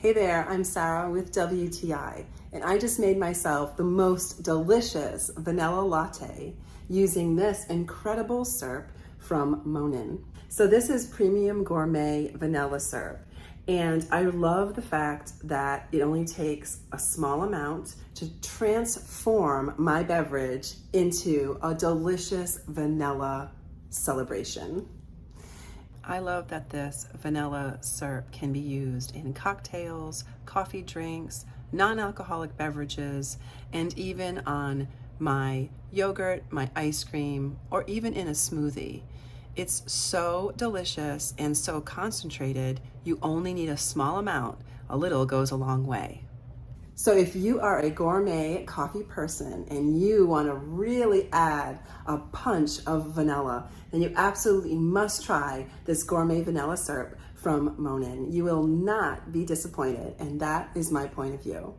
Hey there, I'm Sarah with WTI, and I just made myself the most delicious vanilla latte using this incredible syrup from Monin. So this is premium gourmet vanilla syrup, and I love the fact that it only takes a small amount to transform my beverage into a delicious vanilla celebration. I love that this vanilla syrup can be used in cocktails, coffee drinks, non-alcoholic beverages, and even on my yogurt, my ice cream, or even in a smoothie. It's so delicious and so concentrated, you only need a small amount. A little goes a long way. So if you are a gourmet coffee person and you want to really add a punch of vanilla, then you absolutely must try this gourmet vanilla syrup from Monin. You will not be disappointed, and that is my point of view.